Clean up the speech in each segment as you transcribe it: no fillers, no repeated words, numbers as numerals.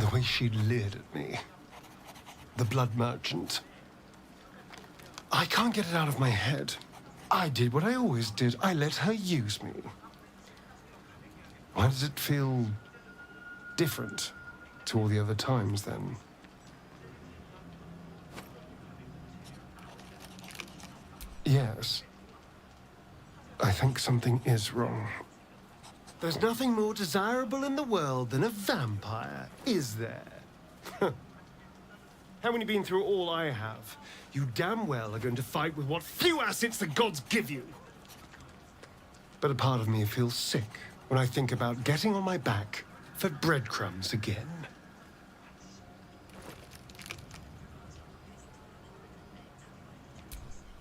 The way she leered at me. The blood merchant. I can't get it out of my head. I did what I always did. I let her use me. Why does it feel different to all the other times, then? Yes. I think something is wrong. There's nothing more desirable in the world than a vampire, is there? Haven't you been through all I have? You damn well are going to fight with what few assets the gods give you. But a part of me feels sick when I think about getting on my back for breadcrumbs again.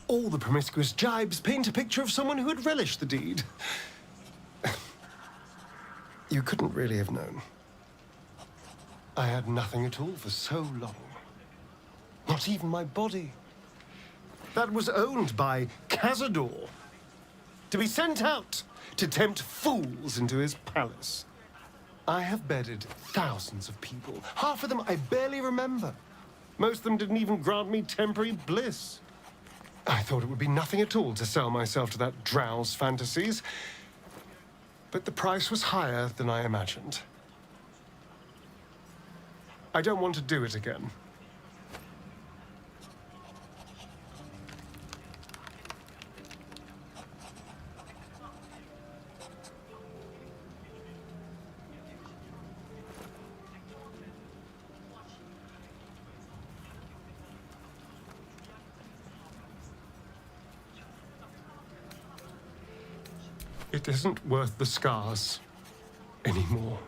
All the promiscuous jibes paint a picture of someone who had relished the deed. You couldn't really have known. I had nothing at all for so long. Not even my body. That was owned by Cazador. To be sent out to tempt fools into his palace. I have bedded thousands of people. Half of them I barely remember. Most of them didn't even grant me temporary bliss. I thought it would be nothing at all to sell myself to that drow's fantasies. But the price was higher than I imagined. I don't want to do it again. It isn't worth the scars anymore.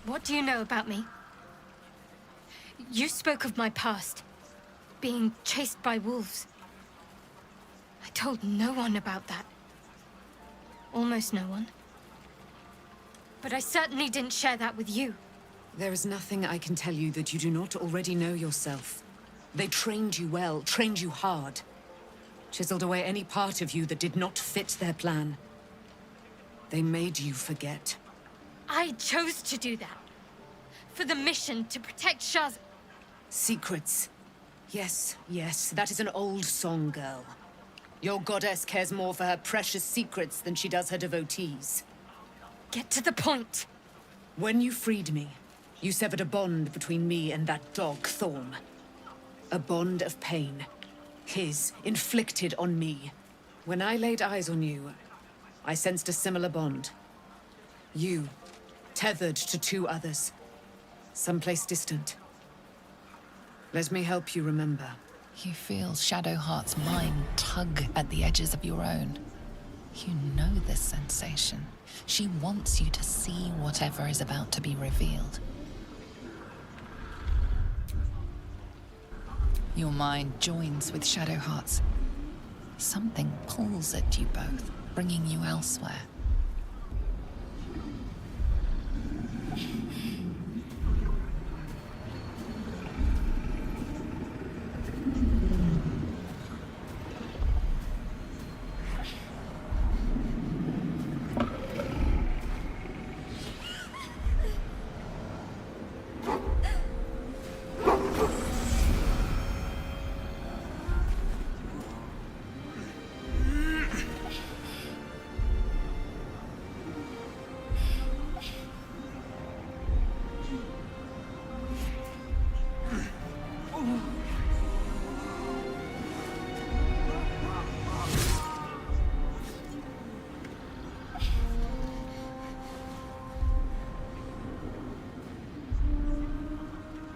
What do you know about me? You spoke of my past, being chased by wolves. I told no one about that. Almost no one. But I certainly didn't share that with you. There is nothing I can tell you that you do not already know yourself. They trained you well, trained you hard. Chiseled away any part of you that did not fit their plan. They made you forget. I chose to do that. For the mission to protect Shaz. Secrets. Yes, yes, that is an old song, girl. Your goddess cares more for her precious secrets than she does her devotees. Get to the point. When you freed me, you severed a bond between me and that dog, Thorm. A bond of pain. His, inflicted on me. When I laid eyes on you, I sensed a similar bond. You, tethered to two others. Someplace distant. Let me help you remember. You feel Shadowheart's mind tug at the edges of your own. You know this sensation. She wants you to see whatever is about to be revealed. Your mind joins with Shadowheart's. Something pulls at you both, bringing you elsewhere.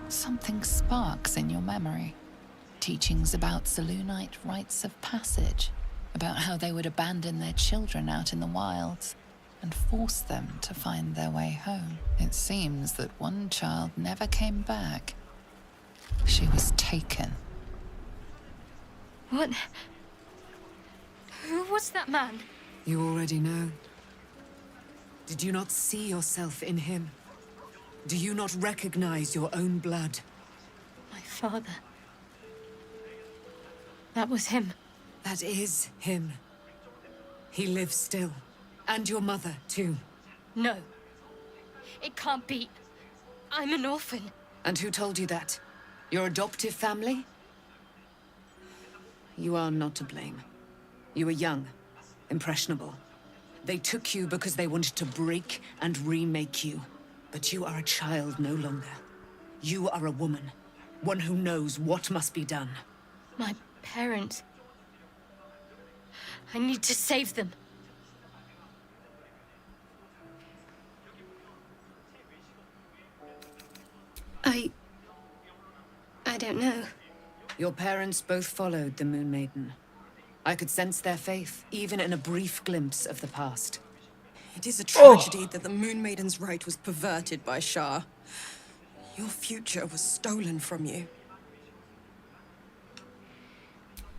Something sparks in your memory. Teachings about Selûnite rites of passage, about how they would abandon their children out in the wilds and force them to find their way home. It seems that one child never came back. She was taken. What? Who was that man? You already know. Did you not see yourself in him? Do you not recognize your own blood? My father. That was him. That is him. He lives still. And your mother, too. No. It can't be. I'm an orphan. And who told you that? Your adoptive family? You are not to blame. You were young, impressionable. They took you because they wanted to break and remake you. But you are a child no longer. You are a woman. One who knows what must be done. My parents. I need to save them. I don't know. Your parents both followed the Moon Maiden. I could sense their faith, even in a brief glimpse of the past. It is a tragedy that the Moon Maiden's right was perverted by Shah. Your future was stolen from you.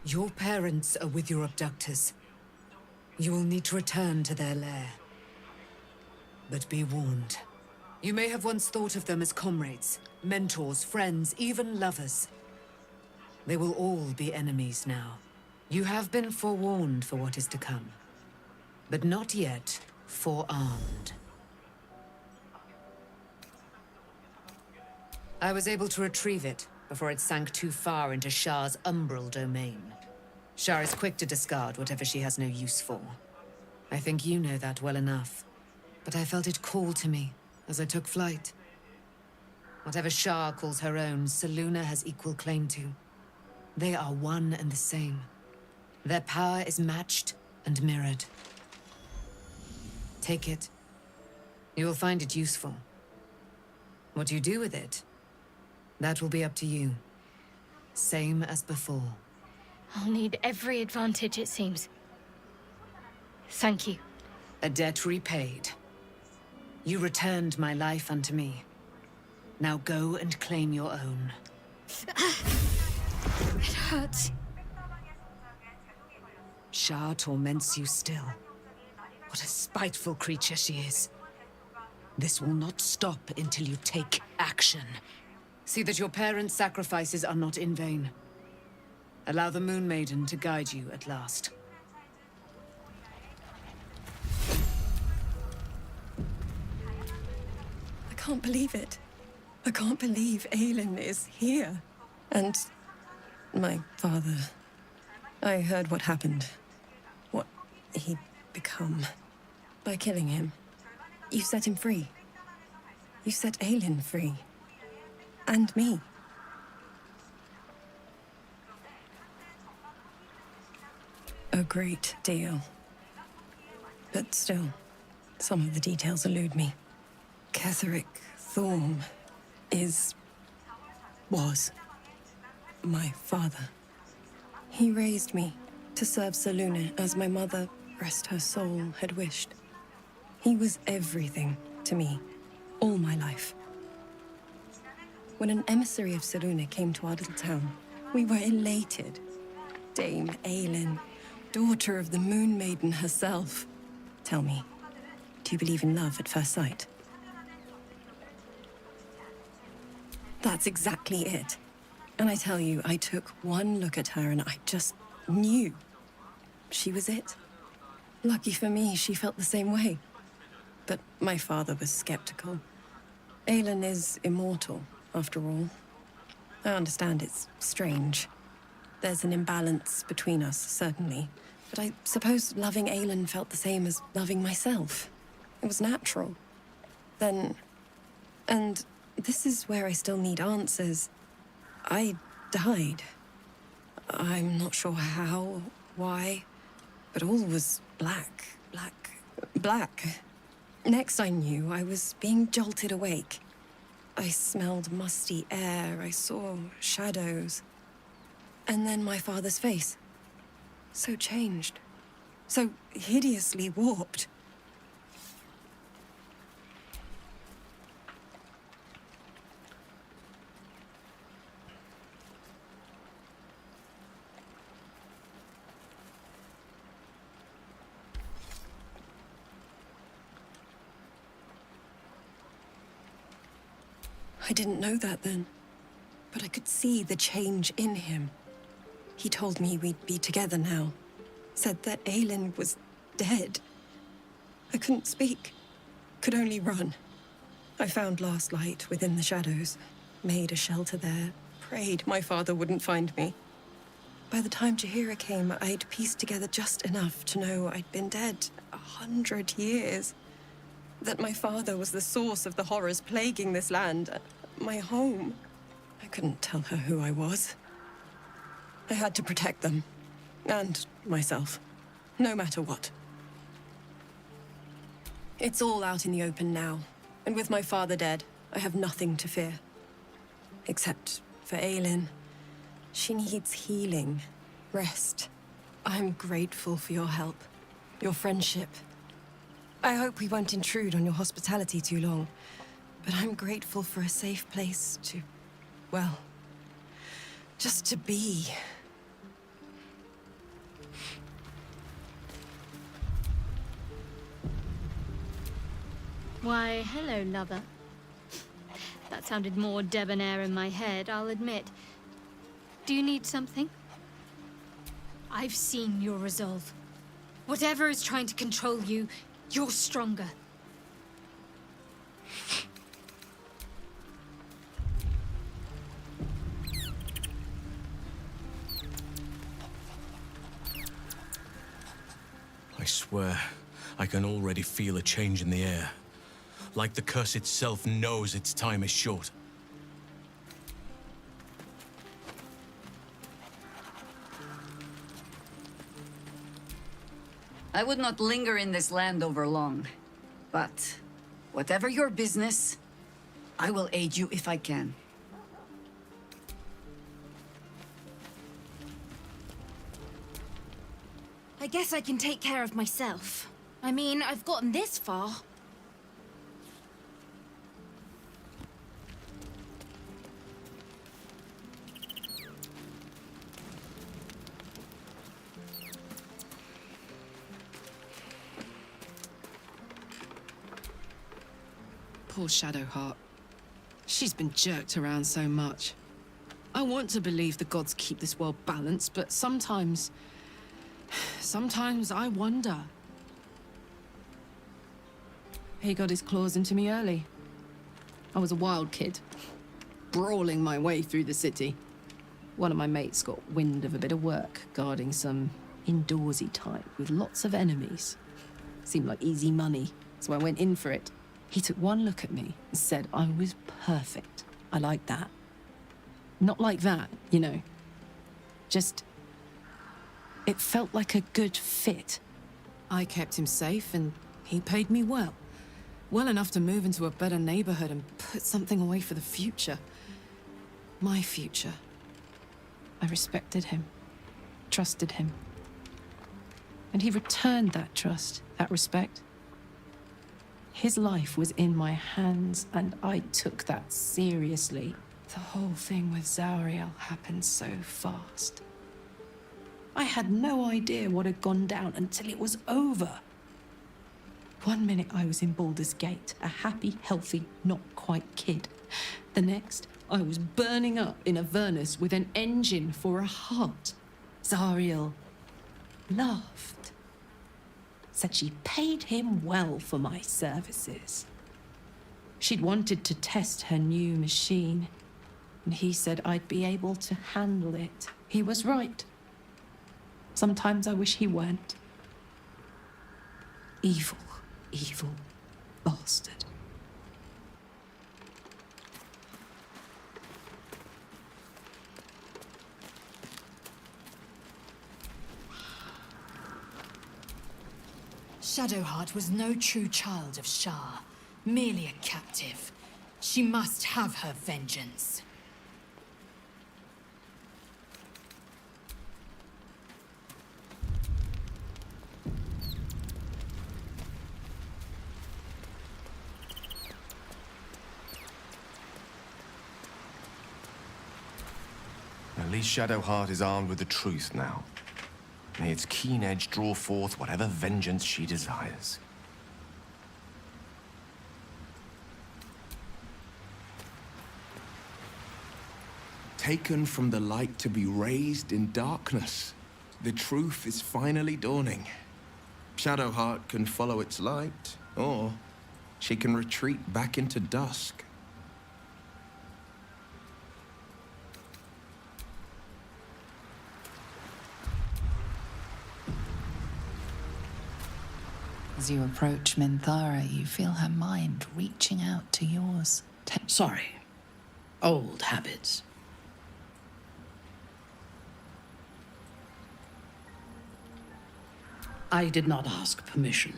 Your parents are with your abductors. You will need to return to their lair. But be warned. You may have once thought of them as comrades, mentors, friends, even lovers. They will all be enemies now. You have been forewarned for what is to come, but not yet forearmed. I was able to retrieve it before it sank too far into Shah's umbral domain. Shah is quick to discard whatever she has no use for. I think you know that well enough, but I felt it call to me as I took flight. Whatever Shah calls her own, Selûne has equal claim to. They are one and the same. Their power is matched and mirrored. Take it. You will find it useful. What you do with it, that will be up to you. Same as before. I'll need every advantage, it seems. Thank you. A debt repaid. You returned my life unto me. Now go and claim your own. It hurts. Shah torments you still. What a spiteful creature she is. This will not stop until you take action. See that your parents' sacrifices are not in vain. Allow the Moon Maiden to guide you at last. I can't believe it. I can't believe Aelin is here. And my father. I heard what happened. What he'd become. By killing him. You set him free. You set Aelin free. And me. A great deal. But still, some of the details elude me. Ketheric Thorm was my father. He raised me to serve Selûne as my mother, rest her soul, had wished. He was everything to me, all my life. When an emissary of Selûne came to our little town, we were elated. Dame Aelin, daughter of the Moon Maiden herself. Tell me, do you believe in love at first sight? That's exactly it. And I tell you, I took one look at her and I just knew. She was it. Lucky for me, she felt the same way. But my father was skeptical. Aelin is immortal, after all. I understand it's strange. There's an imbalance between us, certainly. But I suppose loving Aelin felt the same as loving myself. It was natural. Then... and this is where I still need answers. I died. I'm not sure how, why, but all was black. Next I knew, I was being jolted awake. I smelled musty air, I saw shadows. And then my father's face. So changed. So hideously warped. I didn't know that then. but I could see the change in him. He told me we'd be together now. Said that Aelin was dead. I couldn't speak. Could only run. I found last light within the shadows. Made a shelter there. Prayed my father wouldn't find me. By the time Jaheira came, I'd pieced together just enough to know I'd been dead 100 years. That my father was the source of the horrors plaguing this land. My home. I couldn't tell her who I was. I had to protect them. And myself. No matter what. It's all out in the open now. And with my father dead, I have nothing to fear. Except for Aelin. She needs healing. Rest. I'm grateful for your help. Your friendship. I hope we won't intrude on your hospitality too long. But I'm grateful for a safe place to... well... just to be. Why, hello, lover. That sounded more debonair in my head, I'll admit. Do you need something? I've seen your resolve. Whatever is trying to control you, you're stronger. I swear, I can already feel a change in the air. Like the curse itself knows its time is short. I would not linger in this land over long. But, whatever your business, I will aid you if I can. I guess I can take care of myself. I mean, I've gotten this far. Poor Shadowheart. She's been jerked around so much. I want to believe the gods keep this world balanced, but sometimes I wonder. He got his claws into me early. I was a wild kid, brawling my way through the city. One of my mates got wind of a bit of work guarding some indoorsy type with lots of enemies. Seemed like easy money, so I went in for it. He took one look at me and said I was perfect. I like that. Not like that, you know. Just... it felt like a good fit. I kept him safe and he paid me well. Well enough to move into a better neighborhood and put something away for the future. My future. I respected him. Trusted him. And he returned that trust, that respect. His life was in my hands, and I took that seriously. The whole thing with Zariel happened so fast. I had no idea what had gone down until it was over. One minute I was in Baldur's Gate, a happy, healthy, not quite kid. The next, I was burning up in Avernus with an engine for a heart. Zariel laughed. Said she paid him well for my services. She'd wanted to test her new machine, and he said I'd be able to handle it. He was right. Sometimes I wish he weren't. Evil, evil bastard. Shadowheart was no true child of Shah, merely a captive. She must have her vengeance. At least Shadowheart is armed with the truth now. May its keen edge draw forth whatever vengeance she desires. taken from the light to be raised in darkness. The truth is finally dawning. Shadowheart can follow its light, or she can retreat back into dusk. As you approach Minthara, you feel her mind reaching out to yours. Sorry. Old habits. I did not ask permission.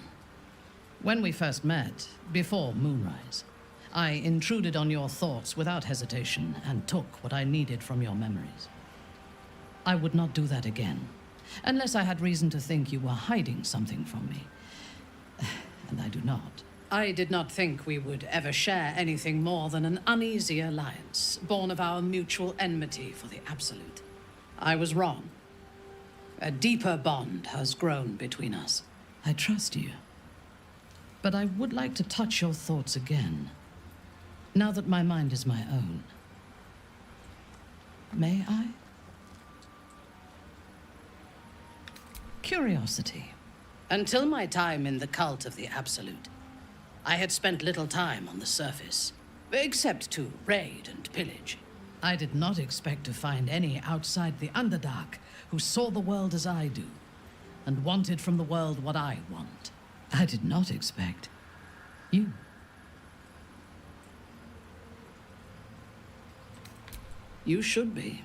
When we first met, before moonrise, I intruded on your thoughts without hesitation and took what I needed from your memories. I would not do that again, unless I had reason to think you were hiding something from me. And I do not. I did not think we would ever share anything more than an uneasy alliance, born of our mutual enmity for the Absolute. I was wrong. A deeper bond has grown between us. I trust you. But I would like to touch your thoughts again, now that my mind is my own. May I? Curiosity. Until my time in the cult of the Absolute, I had spent little time on the surface, except to raid and pillage. I did not expect to find any outside the Underdark who saw the world as I do, and wanted from the world what I want. I did not expect you. You should be.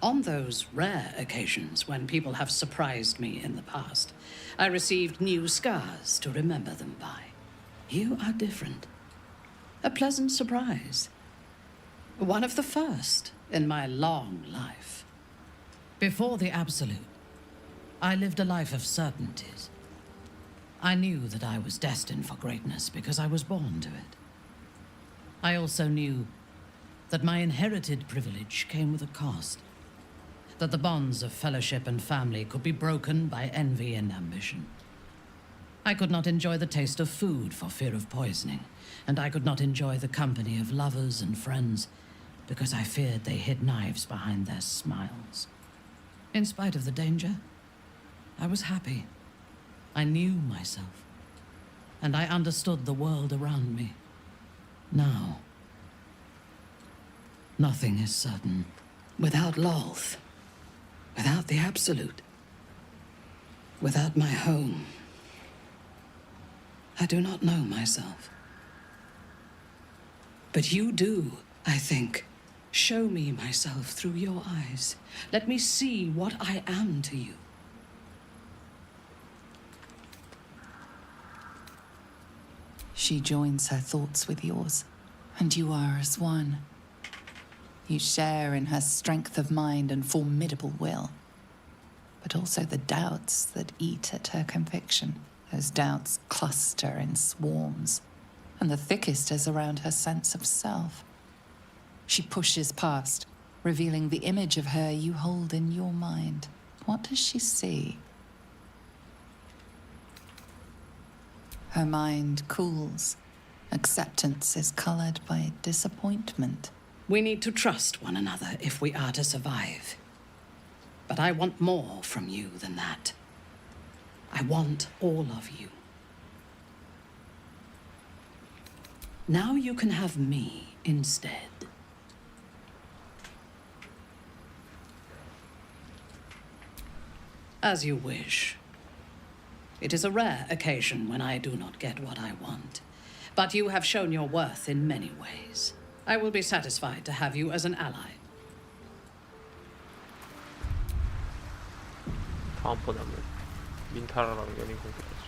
On those rare occasions when people have surprised me in the past, I received new scars to remember them by. You are different. A pleasant surprise. One of the first in my long life. Before the Absolute, I lived a life of certainties. I knew that I was destined for greatness because I was born to it. I also knew that my inherited privilege came with a cost. That the bonds of fellowship and family could be broken by envy and ambition. I could not enjoy the taste of food for fear of poisoning, and I could not enjoy the company of lovers and friends because I feared they hid knives behind their smiles. In spite of the danger, I was happy. I knew myself, and I understood the world around me. Now, nothing is certain. Without Lolth, without the Absolute, without my home, I do not know myself. But you do, I think. Show me myself through your eyes. Let me see what I am to you. She joins her thoughts with yours, and you are as one. You share in her strength of mind and formidable will, but also the doubts that eat at her conviction. Those doubts cluster in swarms, and the thickest is around her sense of self. She pushes past, revealing the image of her you hold in your mind. What does she see? Her mind cools. Acceptance is colored by disappointment. We need to trust one another if we are to survive. But I want more from you than that. I want all of you. Now you can have me instead. As you wish. It is a rare occasion when I do not get what I want, but you have shown your worth in many ways. I will be satisfied to have you as an ally. 다음번에는 민타라랑 연인 관계까지.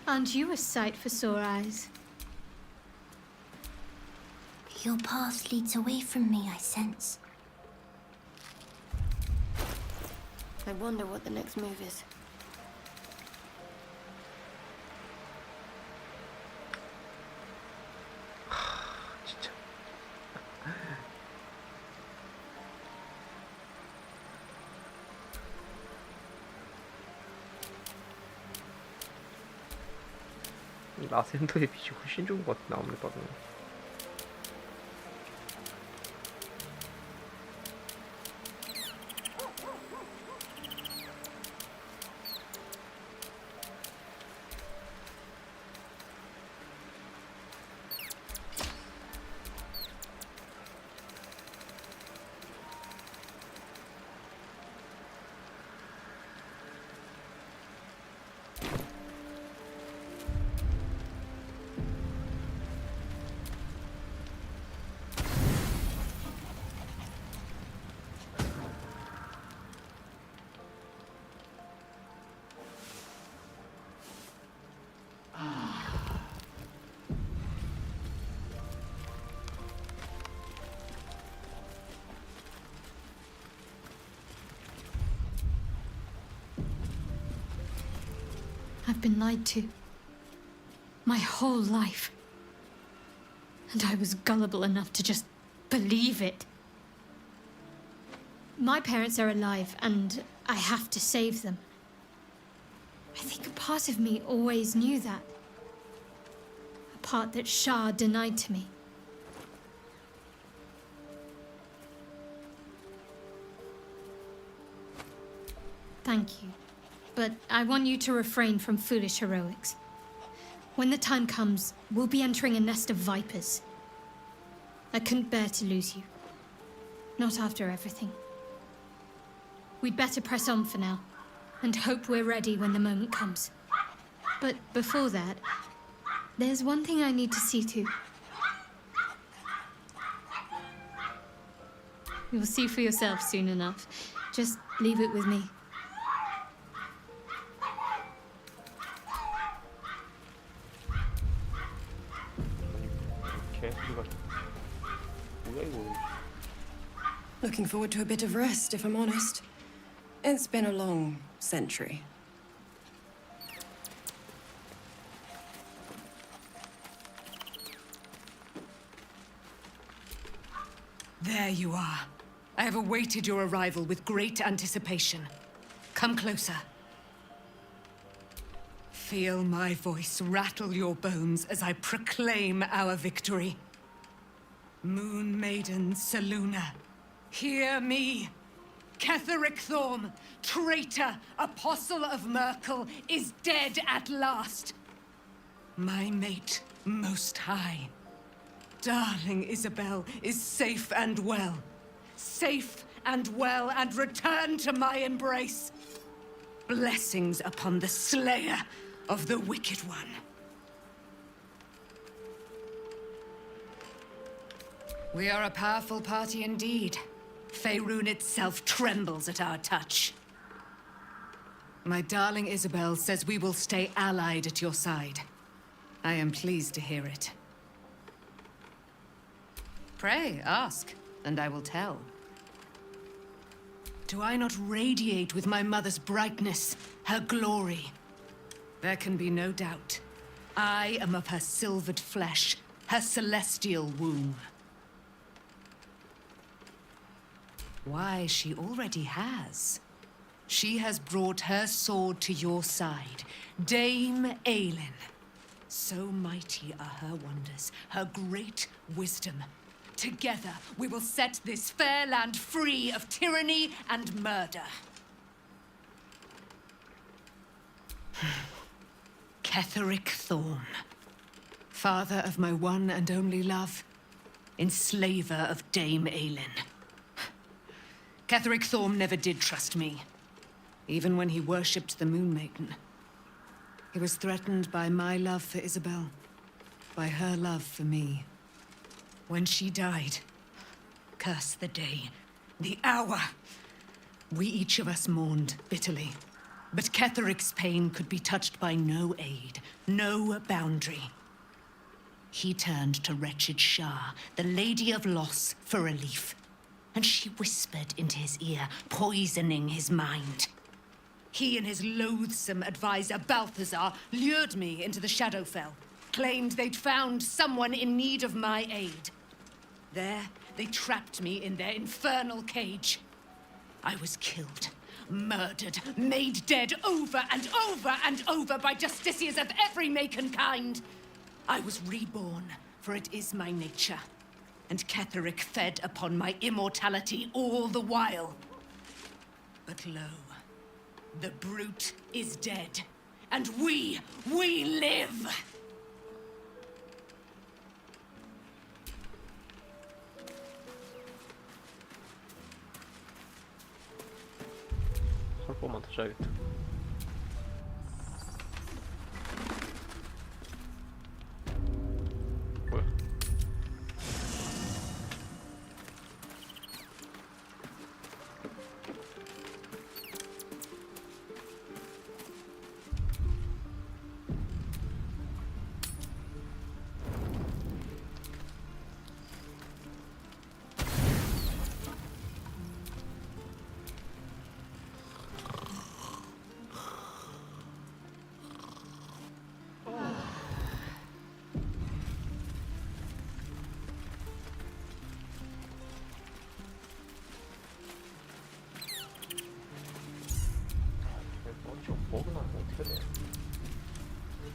Aren't you a sight for sore eyes? Your path leads away from me, I sense. I wonder what the next move is. 진짜. 라센더의 빛이 훨씬 좋은 것 같아 아무리 봐도. I've been lied to. My whole life. And I was gullible enough to just believe it. My parents are alive, and I have to save them. I think a part of me always knew that. A part that Shah denied to me. Thank you. But I want you to refrain from foolish heroics. When the time comes, we'll be entering a nest of vipers. I couldn't bear to lose you. Not after everything. We'd better press on for now, and hope we're ready when the moment comes. But before that, there's one thing I need to see to. You'll see for yourself soon enough. Just leave it with me. Looking forward to a bit of rest, if I'm honest. It's been a long century. There you are. I have awaited your arrival with great anticipation. Come closer. Feel my voice rattle your bones as I proclaim our victory. Moon Maiden Selûne, hear me. Ketheric Thorm, traitor, apostle of Merkel, is dead at last. My mate, Most High. Darling Isabel is safe and well. Safe and well, and returned to my embrace. Blessings upon the slayer of the Wicked One. We are a powerful party indeed. Faerun itself trembles at our touch. My darling Isabel says we will stay allied at your side. I am pleased to hear it. Pray, ask, and I will tell. Do I not radiate with my mother's brightness, her glory? There can be no doubt. I am of her silvered flesh, her celestial womb. Why, she already has. She has brought her sword to your side, Dame Aelin. So mighty are her wonders, her great wisdom. Together, we will set this fair land free of tyranny and murder. Ketheric Thorm, father of my one and only love, enslaver of Dame Aelin. Ketheric Thorm never did trust me, even when he worshipped the Moon Maiden. He was threatened by my love for Isabel, by her love for me. When she died, curse the day, the hour, we each of us mourned bitterly. But Ketheric's pain could be touched by no aid, no boundary. He turned to wretched Shah, the Lady of Loss, for relief. And she whispered into his ear, poisoning his mind. He and his loathsome advisor, Balthazar, lured me into the Shadowfell, claimed they'd found someone in need of my aid. There, they trapped me in their infernal cage. I was killed, murdered, made dead over and over and over by justiciars of every make and kind. I was reborn, for it is my nature, and Ketheric fed upon my immortality all the while. But lo, the brute is dead, and we live! 설법만 더 줘야겠다. 뭐야?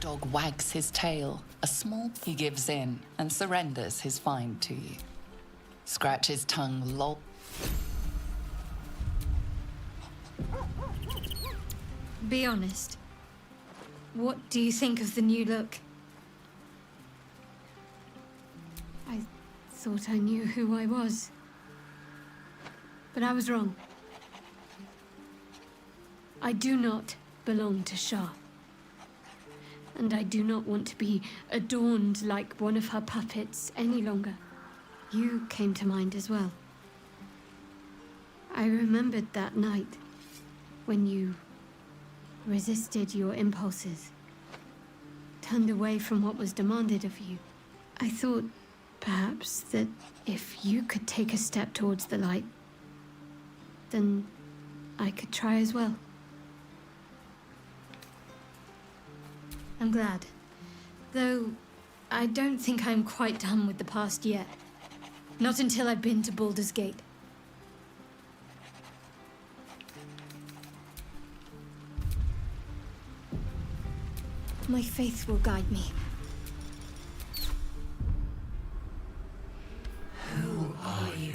Dog wags his tail. A small he gives in and surrenders his find to you. Scratches tongue loll. Be honest. What do you think of the new look? I thought I knew who I was. But I was wrong. I do not belong to Shah. And I do not want to be adorned like one of her puppets any longer. You came to mind as well. I remembered that night when you resisted your impulses, turned away from what was demanded of you. I thought, perhaps, that if you could take a step towards the light, then I could try as well. I'm glad. Though, I don't think I'm quite done with the past yet. Not until I've been to Baldur's Gate. My faith will guide me. Who are you?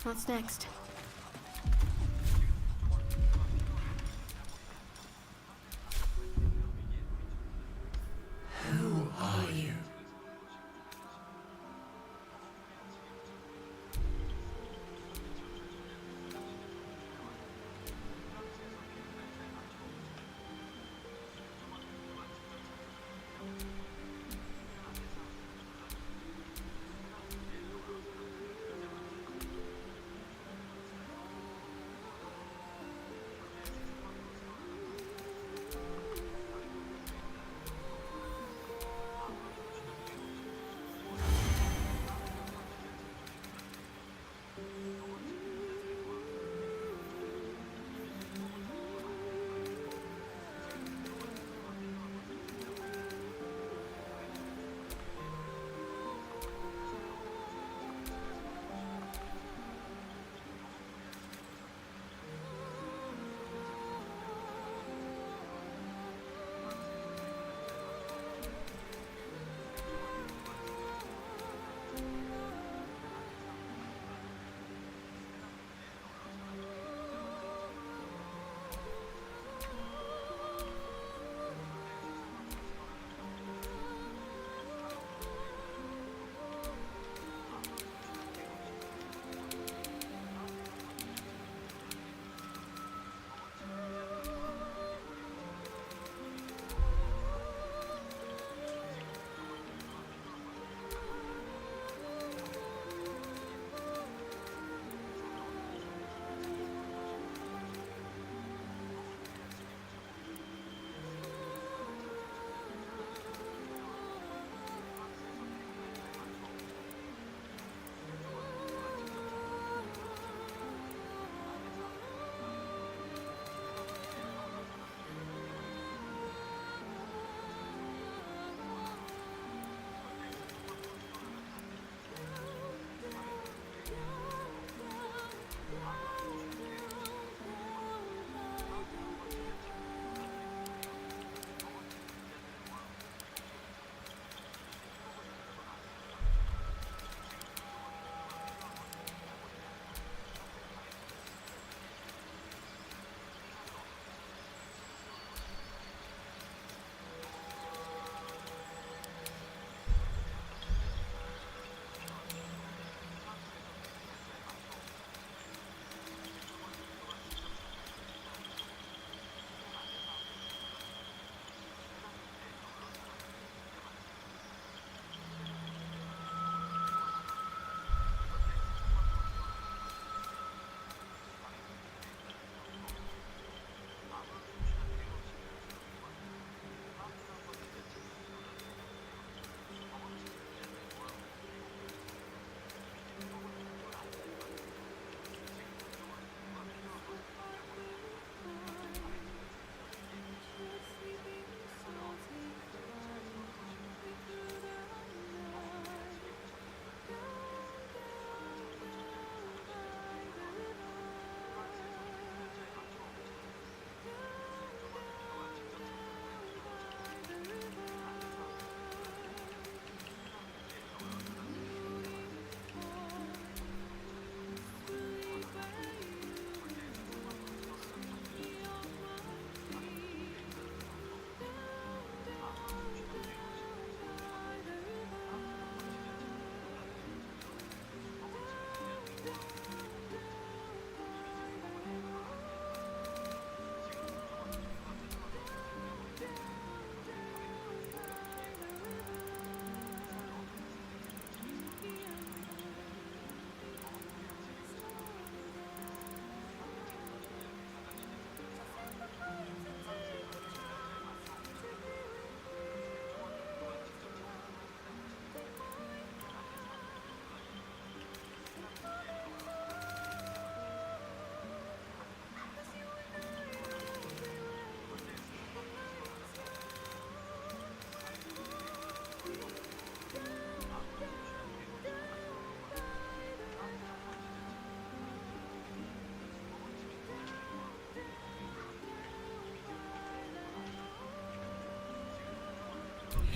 What's next? Who are you?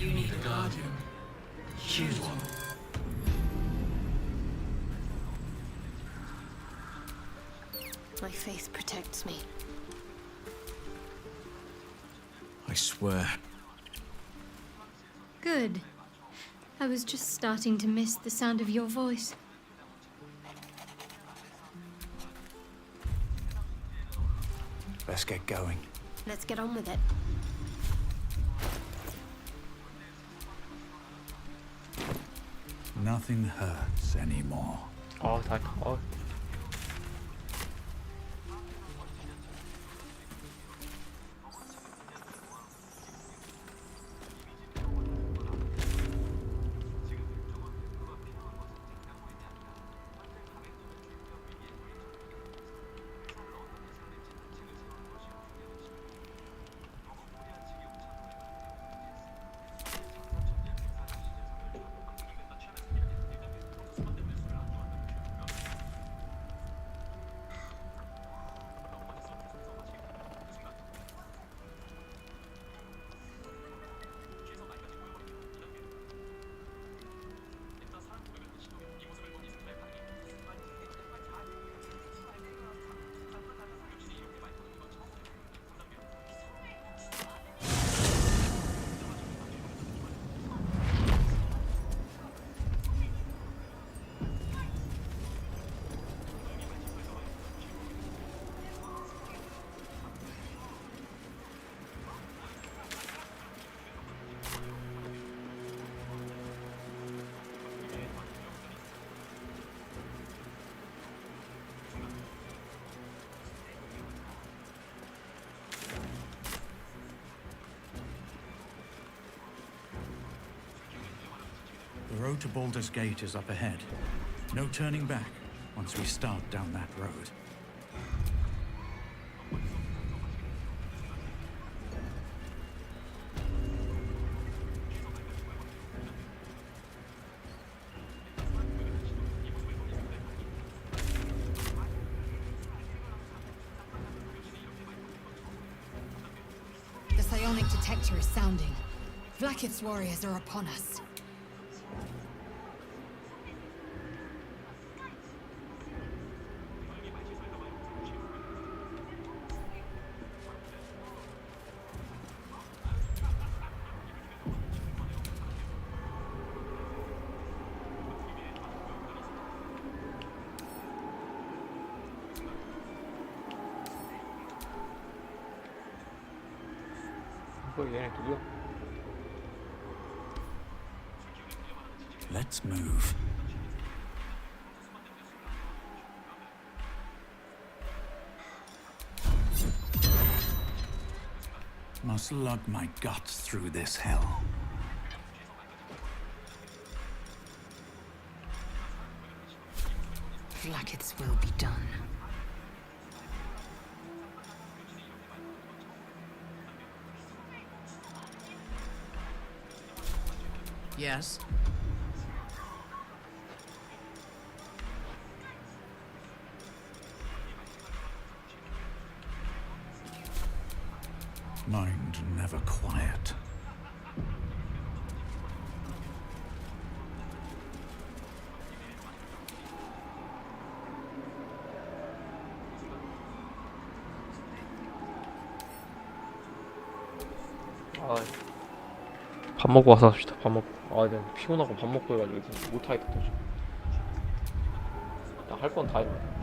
You need a guardian. Choose one. My faith protects me. I swear. Good. I was just starting to miss the sound of your voice. Let's get going. Let's get on with it. Nothing hurts anymore. The road to Baldur's Gate is up ahead. No turning back once we start down that road. The psionic detector is sounding. Vlaakith's warriors are upon us. Let's move. Must lug my guts through this hell. Vlaakith's will be done. Yes? Mind never quiet. 밥 먹고 와서 합시다. 밥 먹고. 내가 피곤하고 밥 먹고 해가지고 못하겠다. 나 할 건 다 했네.